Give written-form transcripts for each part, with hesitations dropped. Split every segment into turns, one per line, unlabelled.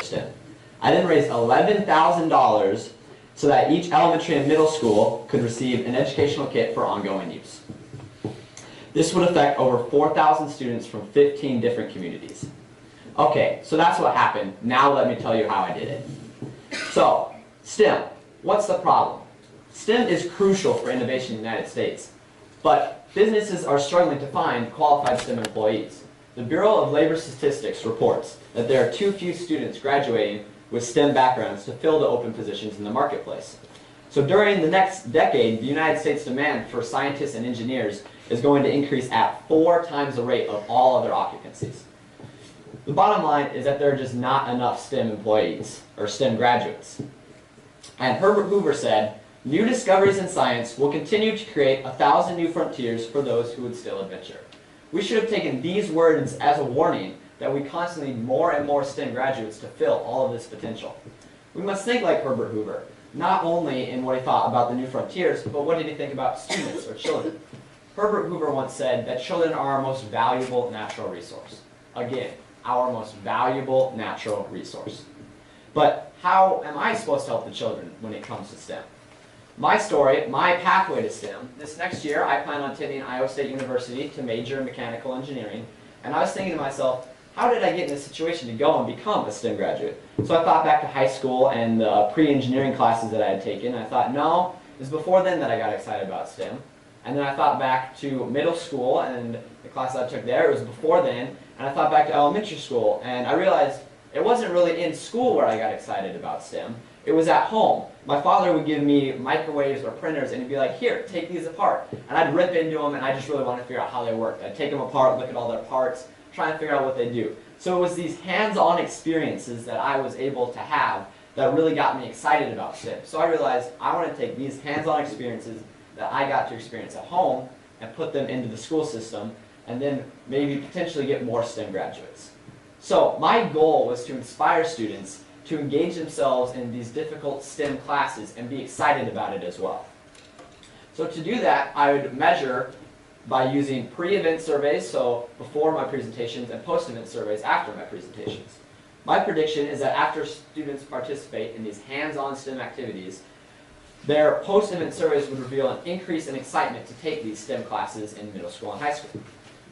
STEM. I then raised $11,000 so that each elementary and middle school could receive an educational kit for ongoing use. This would affect over 4,000 students from 15 different communities. Okay, so that's what happened. Now let me tell you how I did it. So, STEM, what's the problem? STEM is crucial for innovation in the United States, but businesses are struggling to find qualified STEM employees. The Bureau of Labor Statistics reports that there are too few students graduating with STEM backgrounds to fill the open positions in the marketplace. So during the next decade, the United States demand for scientists and engineers is going to increase at 4 times the rate of all other occupancies. The bottom line is that there are just not enough STEM employees, or STEM graduates. And Herbert Hoover said, "New discoveries in science will continue to create 1,000 new frontiers for those who would still adventure." We should have taken these words as a warning that we constantly need more and more STEM graduates to fill all of this potential. We must think like Herbert Hoover, not only in what he thought about the new frontiers, but what did he think about students or children. Herbert Hoover once said that children are our most valuable natural resource. Again, our most valuable natural resource. But how am I supposed to help the children when it comes to STEM? My story, my pathway to STEM, this next year I plan on attending Iowa State University to major in mechanical engineering, and I was thinking to myself, how did I get in this situation to go and become a STEM graduate? So I thought back to high school and the pre-engineering classes that I had taken, and I thought, no, it was before then that I got excited about STEM. And then I thought back to middle school and the class I took there, it was before then, and I thought back to elementary school, and I realized it wasn't really in school where I got excited about STEM. It was at home. My father would give me microwaves or printers and he'd be like, "Here, take these apart." And I'd rip into them and I just really wanted to figure out how they worked. I'd take them apart, look at all their parts, try and figure out what they do. So it was these hands-on experiences that I was able to have that really got me excited about STEM. So I realized I want to take these hands-on experiences that I got to experience at home and put them into the school system and then maybe potentially get more STEM graduates. So my goal was to inspire students to engage themselves in these difficult STEM classes and be excited about it as well. So to do that, I would measure by using pre-event surveys, so before my presentations, and post-event surveys after my presentations. My prediction is that after students participate in these hands-on STEM activities, their post-event surveys would reveal an increase in excitement to take these STEM classes in middle school and high school.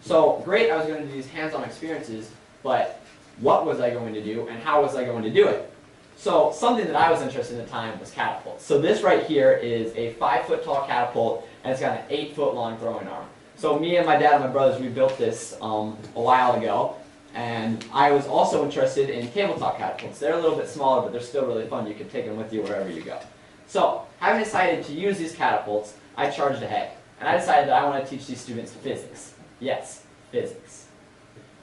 So great, I was going to do these hands-on experiences, but what was I going to do and how was I going to do it? So something that I was interested in at the time was catapults. So this right here is a 5-foot tall catapult and it's got an 8-foot long throwing arm. So me and my dad and my brothers, we built this a while ago, and I was also interested in tabletop catapults. They're a little bit smaller, but they're still really fun. You can take them with you wherever you go. So having decided to use these catapults, I charged ahead. And I decided that I want to teach these students physics. Yes, physics.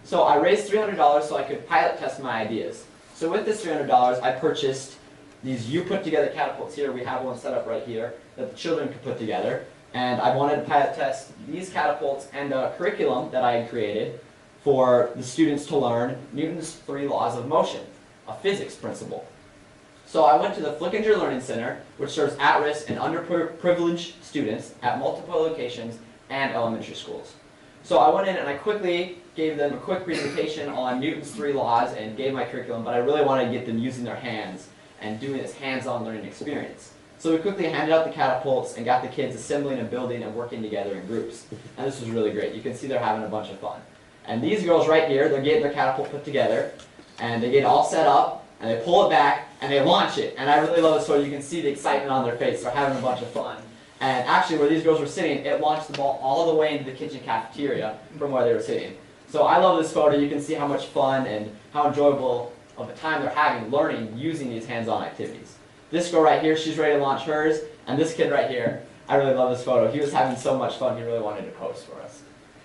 So I raised $300 so I could pilot test my ideas. So with this $300, I purchased these you-put-together catapults here. We have one set up right here that the children could put together. And I wanted to pilot test these catapults and a curriculum that I had created for the students to learn Newton's 3 laws of motion, a physics principle. So I went to the Flickinger Learning Center, which serves at-risk and underprivileged students at multiple locations and elementary schools. So I went in and I quickly gave them a quick presentation on Newton's 3 laws and gave my curriculum, but I really wanted to get them using their hands and doing this hands-on learning experience. So we quickly handed out the catapults and got the kids assembling and building and working together in groups. And this was really great. You can see they're having a bunch of fun. And these girls right here, they're getting their catapult put together, and they get it all set up, and they pull it back, and they launch it. And I really love this photo. You can see the excitement on their face. They're having a bunch of fun. And actually, where these girls were sitting, it launched the ball all the way into the kitchen cafeteria from where they were sitting. So I love this photo. You can see how much fun and how enjoyable of a time they're having learning using these hands-on activities. This girl right here, she's ready to launch hers. And this kid right here, I really love this photo. He was having so much fun, he really wanted to post for us.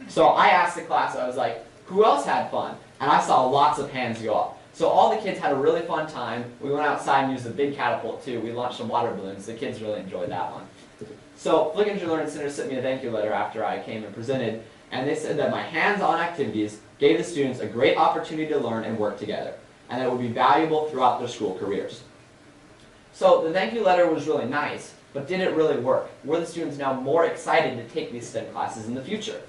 So I asked the class, I was like, who else had fun? And I saw lots of hands go up. So all the kids had a really fun time. We went outside and used the big catapult too. We launched some water balloons. The kids really enjoyed that one. So Flickinger Learning Center sent me a thank you letter after I came and presented, and they said that my hands-on activities gave the students a great opportunity to learn and work together, and that it would be valuable throughout their school careers. So the thank you letter was really nice, but did it really work? Were the students now more excited to take these STEM classes in the future?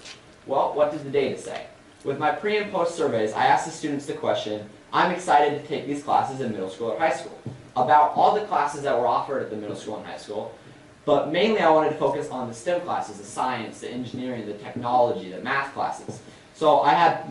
Well, what did the data say? With my pre and post surveys, I asked the students the question, I'm excited to take these classes in middle school or high school, about all the classes that were offered at the middle school and high school, but mainly I wanted to focus on the STEM classes, the science, the engineering, the technology, the math classes. So I had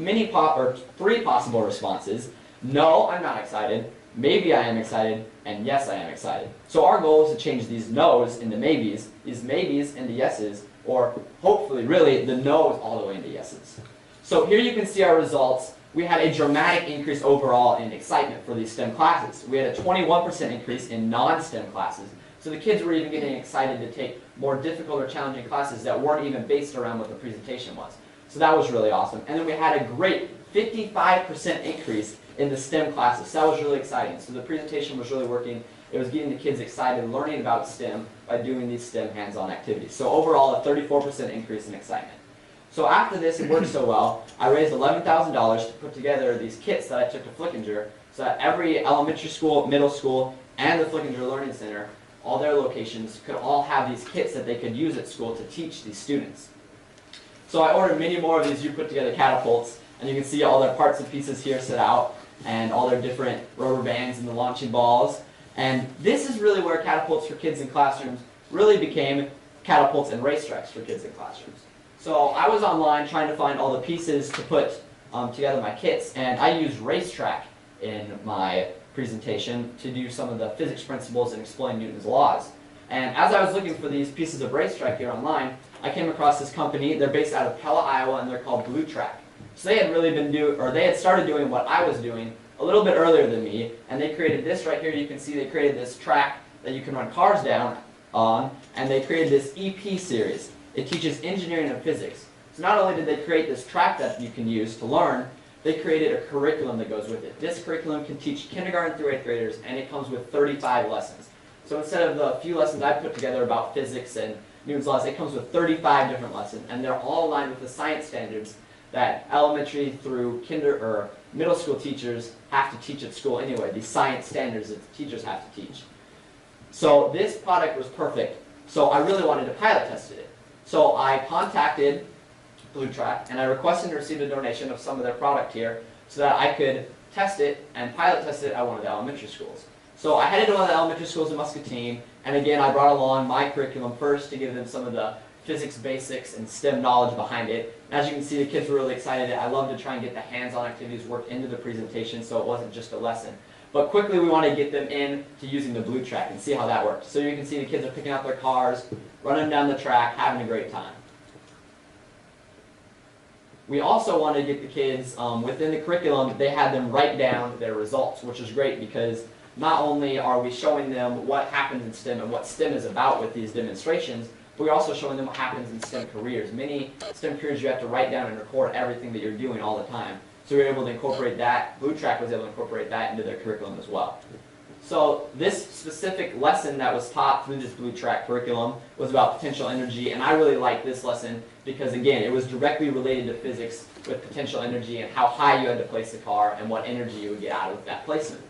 three possible responses. No, I'm not excited. Maybe I am excited, and yes, I am excited. So our goal is to change these no's into maybes, these maybes into yeses, or hopefully, really, the no's all the way into yeses. So here you can see our results. We had a dramatic increase overall in excitement for these STEM classes. We had a 21% increase in non-STEM classes. So the kids were even getting excited to take more difficult or challenging classes that weren't even based around what the presentation was. So that was really awesome. And then we had a great 55% increase in the STEM classes. So that was really exciting. So the presentation was really working. It was getting the kids excited, learning about STEM by doing these STEM hands-on activities. So overall, a 34% increase in excitement. So after this, it worked so well, I raised $11,000 to put together these kits that I took to Flickinger so that every elementary school, middle school, and the Flickinger Learning Center, all their locations, could all have these kits that they could use at school to teach these students. So I ordered many more of these You Put Together Catapults, and you can see all their parts and pieces here set out, and all their different rubber bands and the launching balls. And this is really where Catapults for Kids in Classrooms really became Catapults and Racetracks for Kids in Classrooms. So I was online trying to find all the pieces to put together my kits, and I used Racetrack in my presentation to do some of the physics principles and explain Newton's laws. And as I was looking for these pieces of Racetrack here online, I came across this company. They're based out of Pella, Iowa, and they're called Blue Track. So they had started doing what I was doing a little bit earlier than me, and they created this right here. You can see they created this track that you can run cars down on, and they created this EP series. It teaches engineering and physics. So not only did they create this track that you can use to learn, they created a curriculum that goes with it. This curriculum can teach kindergarten through 8th graders, and it comes with 35 lessons. So instead of the few lessons I put together about physics and Newton's laws, it comes with 35 different lessons, and they're all aligned with the science standards that elementary through middle school teachers have to teach at school anyway, these science standards that the teachers have to teach. So this product was perfect, so I really wanted to pilot test it. So I contacted Blue Track, and I requested and received a donation of some of their product here so that I could test it and pilot test it at one of the elementary schools. So I headed to one of the elementary schools in Muscatine, and again I brought along my curriculum first to give them some of the physics basics and STEM knowledge behind it. As you can see, the kids were really excited. I love to try and get the hands-on activities worked into the presentation so it wasn't just a lesson. But quickly we want to get them in to using the Blue Track and see how that works. So you can see the kids are picking out their cars, running down the track, having a great time. We also want to get the kids, within the curriculum, they had them write down their results, which is great because not only are we showing them what happens in STEM and what STEM is about with these demonstrations, but we're also showing them what happens in STEM careers. Many STEM careers you have to write down and record everything that you're doing all the time. So we were able to incorporate that. Blue Track was able to incorporate that into their curriculum as well. So this specific lesson that was taught through this Blue Track curriculum was about potential energy, and I really liked this lesson because, again, it was directly related to physics with potential energy and how high you had to place the car and what energy you would get out of that placement.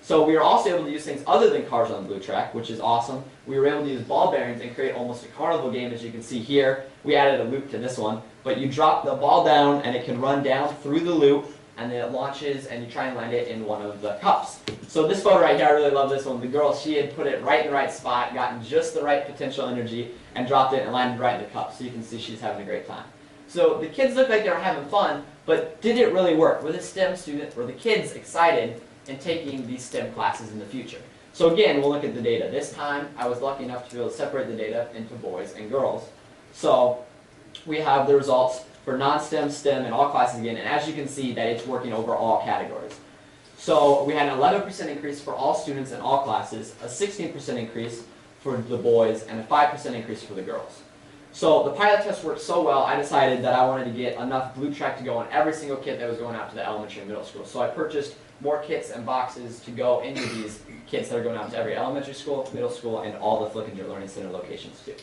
So we were also able to use things other than cars on Blue Track, which is awesome. We were able to use ball bearings and create almost a carnival game, as you can see here. We added a loop to this one, but you drop the ball down and it can run down through the loop, and then it launches and you try and land it in one of the cups. So this photo right here, I really love this one. The girl, she had put it right in the right spot, gotten just the right potential energy, and dropped it and landed right in the cup. So you can see she's having a great time. So the kids look like they were having fun, but did it really work? Were the STEM students, were the kids excited in taking these STEM classes in the future? So again, we'll look at the data. This time, I was lucky enough to be able to separate the data into boys and girls. So we have the results for non-STEM, STEM, and all classes again, and as you can see that it's working over all categories. So we had an 11% increase for all students in all classes, a 16% increase for the boys, and a 5% increase for the girls. So the pilot test worked so well, I decided that I wanted to get enough Blue Track to go on every single kit that was going out to the elementary and middle school. So I purchased more kits and boxes to go into these kits that are going out to every elementary school, middle school, and all the Flickinger Learning Center locations too.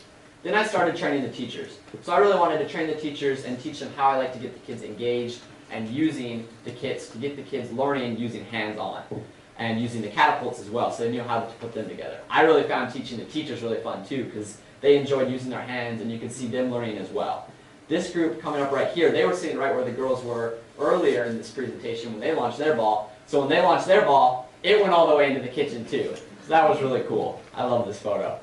Then I started training the teachers. So I really wanted to train the teachers and teach them how I like to get the kids engaged and using the kits to get the kids learning using hands-on and using the catapults as well, so they knew how to put them together. I really found teaching the teachers really fun too because they enjoyed using their hands and you can see them learning as well. this group coming up right here, they were sitting right where the girls were earlier in this presentation when they launched their ball. So when they launched their ball, it went all the way into the kitchen too. So that was really cool. I love this photo.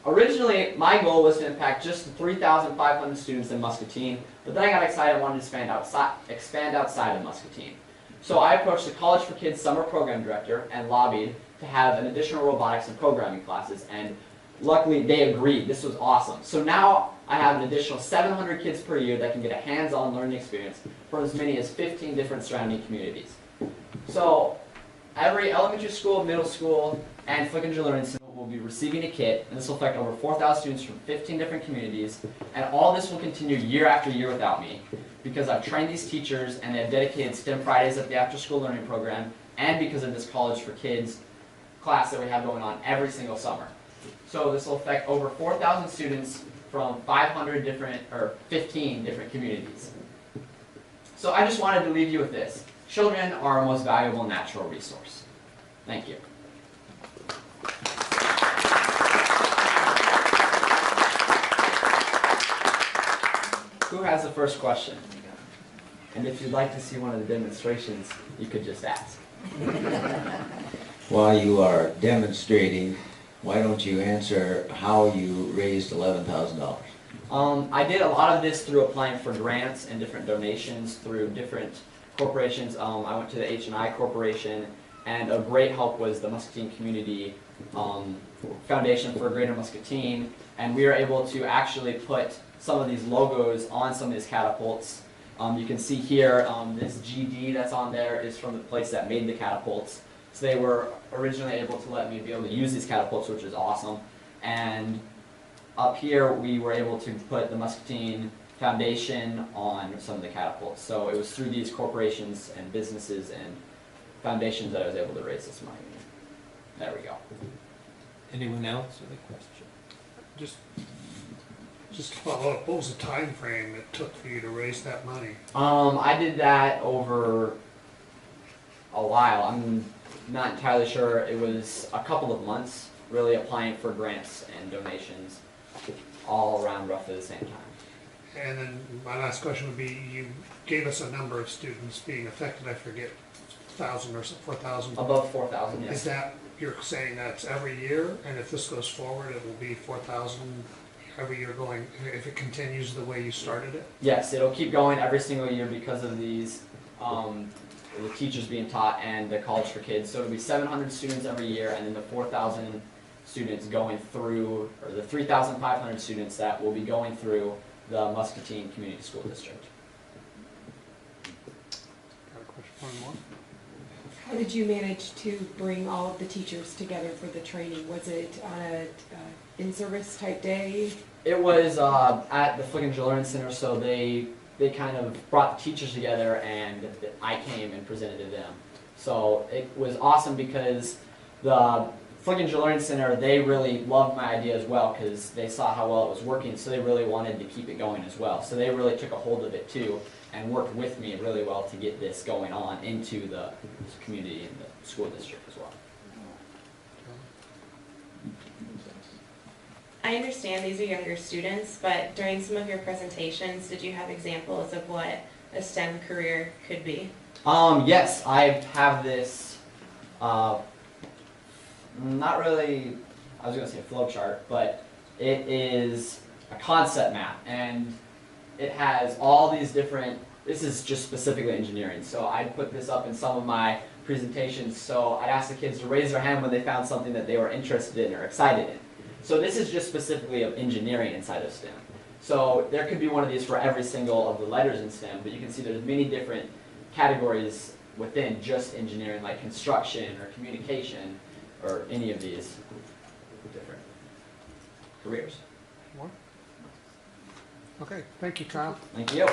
Originally, my goal was to impact just the 3,500 students in Muscatine, but then I got excited and wanted to expand outside of Muscatine. So I approached the College for Kids summer program director and lobbied to have an additional robotics and programming classes, and luckily they agreed. This was awesome. So now I have an additional 700 kids per year that can get a hands-on learning experience from as many as 15 different surrounding communities. So every elementary school, middle school, and Flickinger Learning Center will be receiving a kit, and this will affect over 4,000 students from 15 different communities, and all this will continue year after year without me, because I've trained these teachers and they have dedicated STEM Fridays at the after-school learning program, and because of this College for Kids class that we have going on every single summer. So this will affect over 4,000 students from 15 different communities. So I just wanted to leave you with this. Children are our most valuable natural resource. Thank you. Who has the first question? And if you'd like to see one of the demonstrations, you could just ask.
While you are demonstrating, why don't you answer how you raised $11,000?
I did a lot of this through applying for grants and different donations through different corporations. I went to the H&I Corporation, and a great help was the Muscatine Community Foundation for Greater Muscatine, and we were able to actually put some of these logos on some of these catapults. You can see here, this GD that's on there is from the place that made the catapults. So they were originally able to let me be able to use these catapults, which is awesome. And up here, we were able to put the Muscatine Foundation on some of the catapults. So it was through these corporations and businesses and foundations that I was able to raise this money. There we go.
Anyone else with a question?
Just to follow up, what was the time frame it took for you to raise that money?
I did that over a while. I'm not entirely sure. It was a couple of months, really applying for grants and donations all around roughly the same time.
And then my last question would be, you gave us a number of students being affected, I forget, 1,000 or 4,000?
Above 4,000, yes.
Is that, you're saying that's every year, and if this goes forward, it will be 4,000 every year going, if it continues the way you started it?
Yes, it'll keep going every single year because of these, the teachers being taught and the College for Kids. So it'll be 700 students every year, and then the 4,000 students going through, or the 3,500 students that will be going through the Muscatine Community School District.
Got a question, one more?
How did you manage to bring all of the teachers together for the training? Was it on a in-service type day?
It was at the Flickinger Learning Center, so they kind of brought the teachers together, and I came and presented to them. So it was awesome because the Flickinger Learning Center, they really loved my idea as well because they saw how well it was working, so they really wanted to keep it going as well. So they really took a hold of it too and worked with me really well to get this going on into the community and the school district as well.
I understand these are younger students, but during some of your presentations, did you have examples of what a STEM career could be?
Yes, I have this, not really, I was going to say flow chart, but it is a concept map, and it has all these different, this is just specifically engineering, so I put this up in some of my presentations, so I'd ask the kids to raise their hand when they found something that they were interested in or excited in. So this is just specifically of engineering inside of STEM. So there could be one of these for every single of the letters in STEM, but you can see there's many different categories within just engineering, like construction or communication or any of these different careers.
More? Okay, thank you, Kyle.
Thank you.